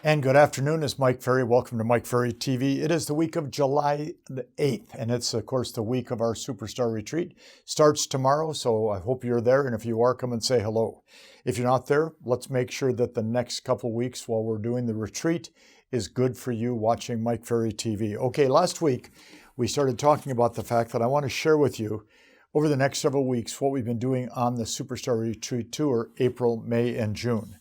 And good afternoon, it's Mike Ferry. Welcome to Mike Ferry TV. It is the week of July the 8th, and it's, of course, the week of our Superstar Retreat. Starts tomorrow, so I hope you're there, and if you are, come and say hello. If you're not there, let's make sure that the next couple weeks while we're doing the retreat is good for you watching Mike Ferry TV. Okay, last week, we started talking about the fact that I want to share with you over the next several weeks what we've been doing on the Superstar Retreat Tour, April, May, and June.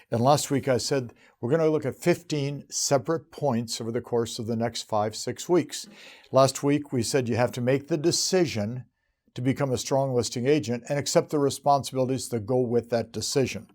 And last week I said we're going to look at 15 separate points over the course of the next 5-6 weeks. Last week we said you have to make the decision to become a strong listing agent and accept the responsibilities that go with that decision.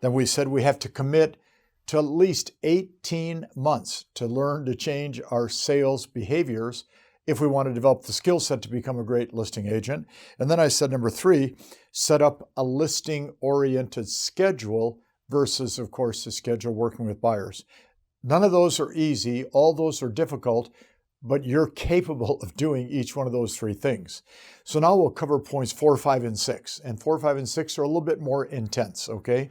Then we said we have to commit to at least 18 months to learn to change our sales behaviors if we want to develop the skill set to become a great listing agent. And then I said number 3, set up a listing-oriented schedule versus, of course, the schedule working with buyers. None of those are easy. All those are difficult, but you're capable of doing each one of those 3 things. So now we'll cover points 4, 5, and 6. And 4, 5, and 6 are a little bit more intense, okay?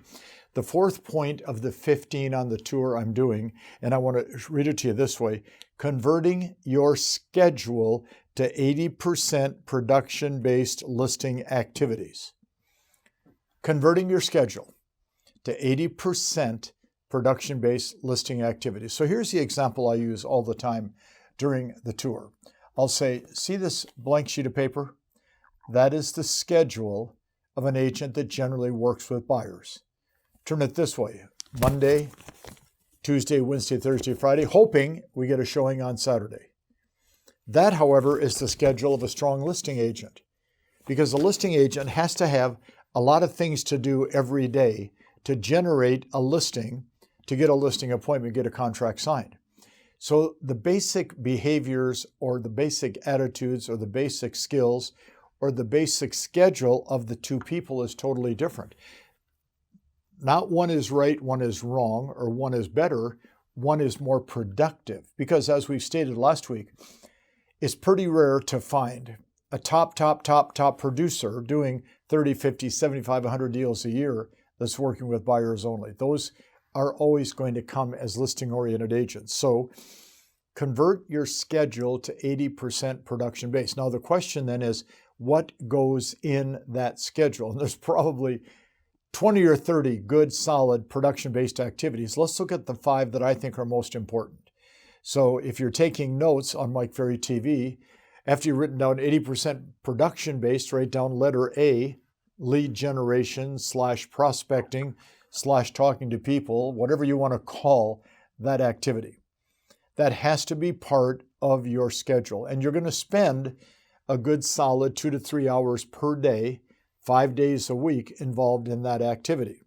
The 4th point of the 15 on the tour I'm doing, and I want to read it to you this way, converting your schedule to 80% production-based listing activities. Converting your schedule to 80% production-based listing activities. So here's the example I use all the time during the tour. I'll say, see this blank sheet of paper? That is the schedule of an agent that generally works with buyers. Turn it this way, Monday, Tuesday, Wednesday, Thursday, Friday, hoping we get a showing on Saturday. That, however, is the schedule of a strong listing agent, because a listing agent has to have a lot of things to do every day to generate a listing, to get a listing appointment, get a contract signed. So the basic behaviors or the basic attitudes or the basic skills or the basic schedule of the 2 people is totally different. Not one is right, one is wrong, or one is better, one is more productive. Because as we stated last week, it's pretty rare to find a top producer doing 30, 50, 75, 100 deals a year that's working with buyers only. Those are always going to come as listing-oriented agents. So convert your schedule to 80% production-based. Now the question then is, what goes in that schedule? And there's probably 20 or 30 good, solid production-based activities. Let's look at the 5 that I think are most important. So if you're taking notes on Mike Ferry TV, after you've written down 80% production-based, write down letter A, lead generation / prospecting / talking to people, whatever you want to call that activity. That has to be part of your schedule. And you're going to spend a good solid 2 to 3 hours per day, 5 days a week involved in that activity.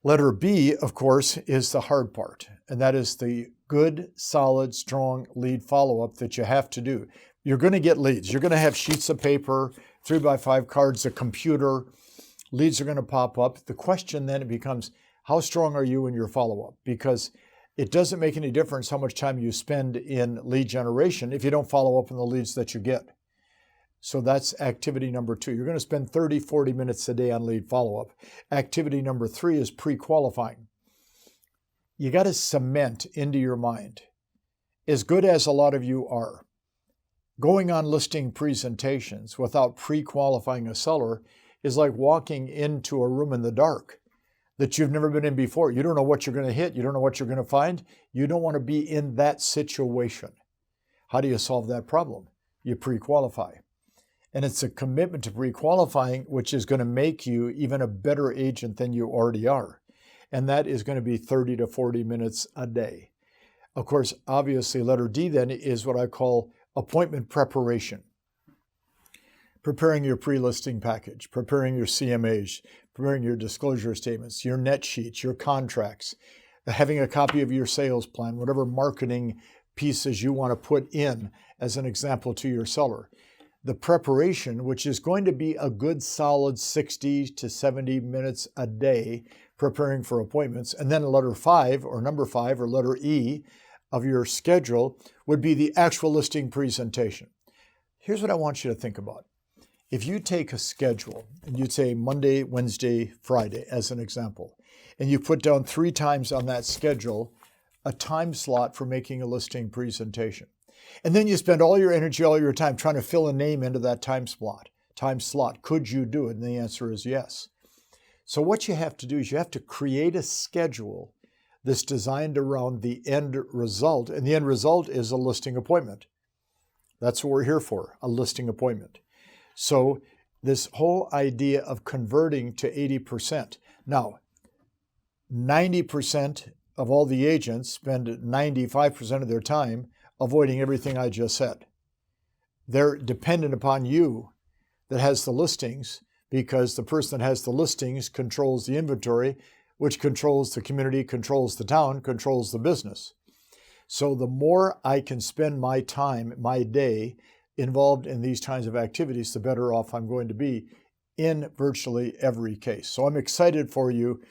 Letter B, of course, is the hard part. And that is the good, solid, strong lead follow-up that you have to do. You're going to get leads. You're going to have sheets of paper, 3x5 cards, a computer. Leads are going to pop up. The question then becomes, how strong are you in your follow-up? Because it doesn't make any difference how much time you spend in lead generation if you don't follow up on the leads that you get. So that's activity number 2. You're going to spend 30, 40 minutes a day on lead follow-up. Activity number 3 is pre-qualifying. You got to cement into your mind, as good as a lot of you are, going on listing presentations without pre-qualifying a seller is like walking into a room in the dark that you've never been in before. You don't know what you're going to hit. You don't know what you're going to find. You don't want to be in that situation. How do you solve that problem? You pre-qualify. And it's a commitment to pre-qualifying which is going to make you even a better agent than you already are. And that is going to be 30 to 40 minutes a day. Of course, obviously, letter D then is what I call appointment preparation. Preparing your pre-listing package, preparing your CMAs, preparing your disclosure statements, your net sheets, your contracts, having a copy of your sales plan, whatever marketing pieces you want to put in as an example to your seller. The preparation, which is going to be a good solid 60 to 70 minutes a day preparing for appointments. And then letter 5 or number 5 or letter E of your schedule would be the actual listing presentation. Here's what I want you to think about. If you take a schedule and you'd say Monday, Wednesday, Friday as an example, and you put down 3 times on that schedule a time slot for making a listing presentation. And then you spend all your energy, all your time trying to fill a name into that time slot. Could you do it? And the answer is yes. So what you have to do is you have to create a schedule that's designed around the end result. And the end result is a listing appointment. That's what we're here for, a listing appointment. So this whole idea of converting to 80%. Now, 90% of all the agents spend 95% of their time avoiding everything I just said. They're dependent upon you that has the listings, because the person that has the listings controls the inventory, which controls the community, controls the town, controls the business. So the more I can spend my time, my day, involved in these kinds of activities, the better off I'm going to be in virtually every case. So I'm excited for you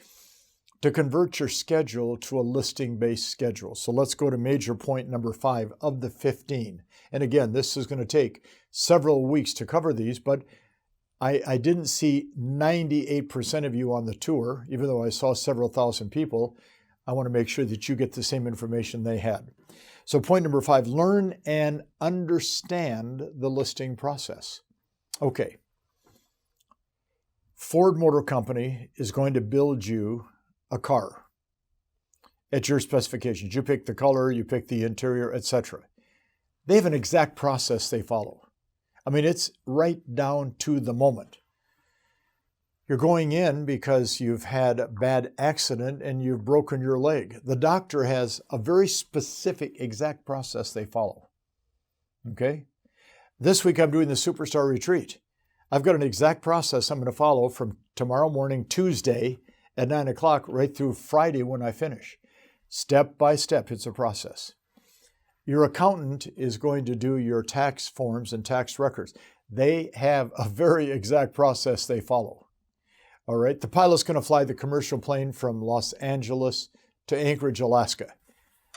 to convert your schedule to a listing-based schedule. So let's go to major point number 5 of the 15. And again, this is going to take several weeks to cover these, but I didn't see 98% of you on the tour, even though I saw several thousand people. I want to make sure that you get the same information they had. So point number 5, learn and understand the listing process. Okay. Ford Motor Company is going to build you a car at your specifications. You pick the color, you pick the interior, etc. They have an exact process they follow. I mean, it's right down to the moment. You're going in because you've had a bad accident and you've broken your leg. The doctor has a very specific, exact process they follow. Okay? This week I'm doing the Superstar Retreat. I've got an exact process I'm going to follow from tomorrow morning, Tuesday at 9 o'clock, right through Friday when I finish. Step by step, it's a process. Your accountant is going to do your tax forms and tax records. They have a very exact process they follow. All right, the pilot's going to fly the commercial plane from Los Angeles to Anchorage, Alaska.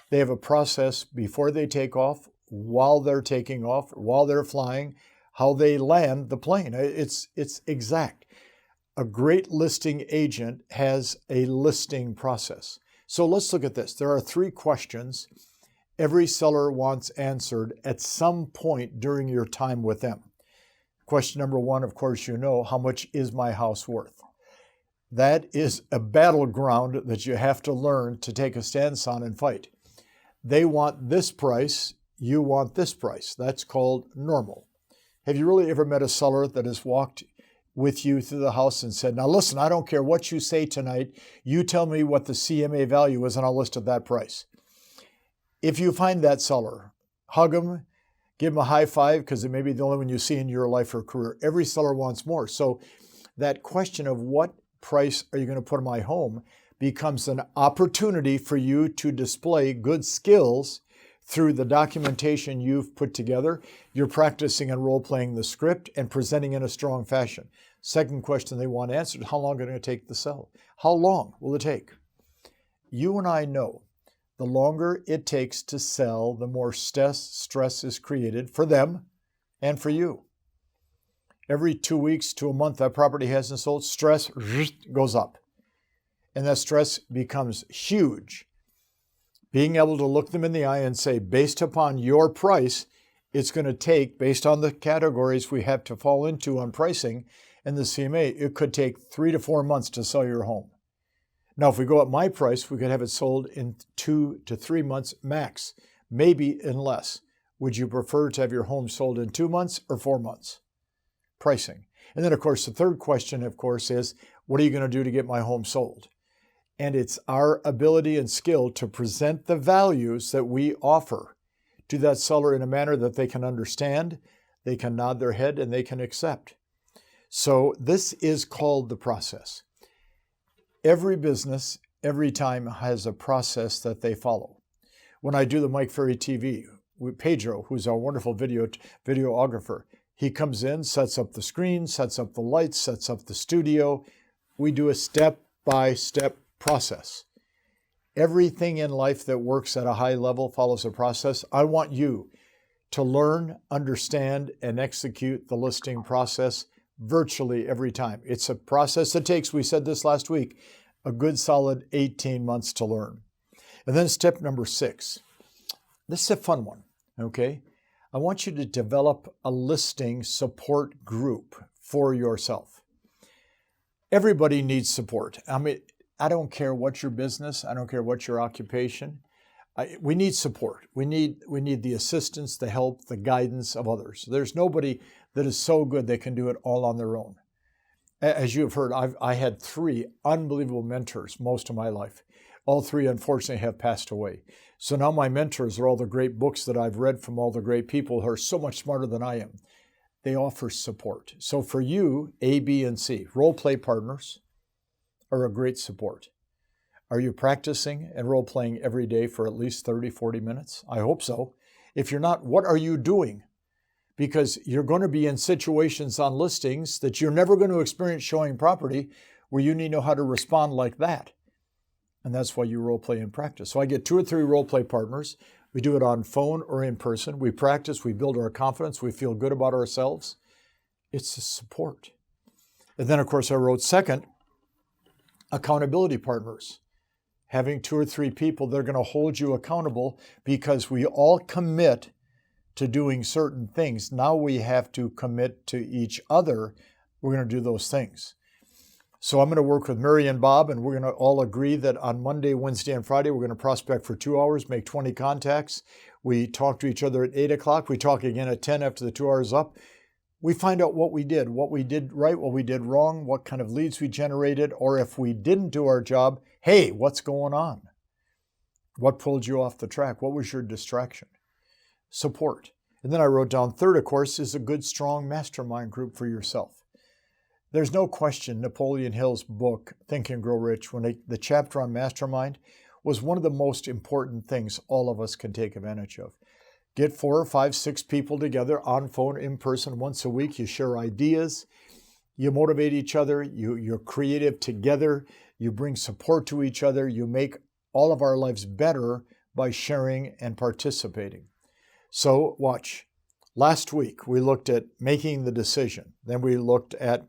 They have a process before they take off, while they're taking off, while they're flying, how they land the plane. It's exact. A great listing agent has a listing process. So let's look at this. There are 3 questions every seller wants answered at some point during your time with them. Question number 1, of course, you know, how much is my house worth? That is a battleground that you have to learn to take a stance on and fight. They want this price, you want this price. That's called normal. Have you really ever met a seller that has walked with you through the house and said, now listen, I don't care what you say tonight, you tell me what the CMA value is and I'll list at that price? If you find that seller, hug them, give them a high five, because it may be the only one you see in your life or career. Every seller wants more. So that question of what price are you going to put on my home becomes an opportunity for you to display good skills through the documentation you've put together. You're practicing and role-playing the script and presenting in a strong fashion. Second question they want answered, how long is it going to take to sell? How long will it take? You and I know the longer it takes to sell, the more stress is created for them and for you. Every 2 weeks to a month that property hasn't sold, stress goes up. And that stress becomes huge. Being able to look them in the eye and say, based upon your price, it's going to take, based on the categories we have to fall into on pricing and the CMA, it could take 3 to 4 months to sell your home. Now, if we go at my price, we could have it sold in 2 to 3 months max, maybe in less. Would you prefer to have your home sold in 2 months or 4 months? Pricing. And then, of course, the third question, of course, is what are you going to do to get my home sold? And it's our ability and skill to present the values that we offer to that seller in a manner that they can understand, they can nod their head, and they can accept. So this is called the process. Every business, every time has a process that they follow. When I do the Mike Ferry TV, Pedro, who's our wonderful videographer, he comes in, sets up the screen, sets up the lights, sets up the studio. We do a step-by-step process. Everything in life that works at a high level follows a process. I want you to learn, understand, and execute the listing process virtually every time. It's a process that takes, we said this last week, a good solid 18 months to learn. And then step number 6. This is a fun one, okay? I want you to develop a listing support group for yourself. Everybody needs support. I mean, I don't care what your business, I don't care what your occupation. We need support. We need the assistance, the help, the guidance of others. There's nobody that is so good they can do it all on their own. As you have heard, I had 3 unbelievable mentors most of my life. All 3, unfortunately, have passed away. So now my mentors are all the great books that I've read from all the great people who are so much smarter than I am. They offer support. So for you, A, B, and C, role play partners are a great support. Are you practicing and role playing every day for at least 30, 40 minutes? I hope so. If you're not, what are you doing? Because you're going to be in situations on listings that you're never going to experience showing property where you need to know how to respond like that. And that's why you role play and practice. So I get 2 or 3 role play partners. We do it on phone or in person. We practice, we build our confidence, we feel good about ourselves. It's a support. And then, of course, I wrote second, accountability partners. Having 2 or 3 people, they're going to hold you accountable because we all commit to doing certain things. Now we have to commit to each other. We're going to do those things. So I'm going to work with Mary and Bob, and we're going to all agree that on Monday, Wednesday, and Friday, we're going to prospect for 2 hours, make 20 contacts. We talk to each other at 8 o'clock. We talk again at 10 after the 2 hours up. We find out what we did right, what we did wrong, what kind of leads we generated, or if we didn't do our job, hey, what's going on? What pulled you off the track? What was your distraction? Support. And then I wrote down third, of course, is a good, strong mastermind group for yourself. There's no question Napoleon Hill's book, Think and Grow Rich, the chapter on mastermind, was one of the most important things all of us can take advantage of. Get 4 or 5, 6 people together on phone, in person, once a week. You share ideas. You motivate each other. You're creative together. You bring support to each other. You make all of our lives better by sharing and participating. So watch. Last week, we looked at making the decision. Then we looked at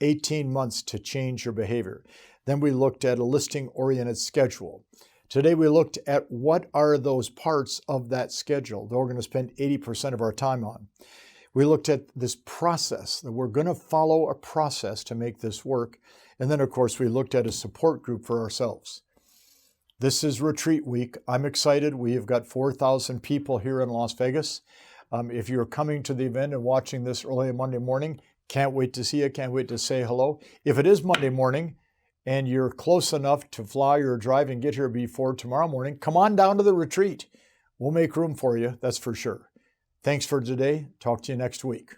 18 months to change your behavior. Then we looked at a listing-oriented schedule. Today we looked at what are those parts of that schedule that we're going to spend 80% of our time on. We looked at this process, that we're going to follow a process to make this work. And then, of course, we looked at a support group for ourselves. This is retreat week. I'm excited. We have got 4,000 people here in Las Vegas. If you're coming to the event and watching this early Monday morning, can't wait to see you. Can't wait to say hello. If it is Monday morning, and you're close enough to fly or drive and get here before tomorrow morning, come on down to the retreat. We'll make room for you, that's for sure. Thanks for today. Talk to you next week.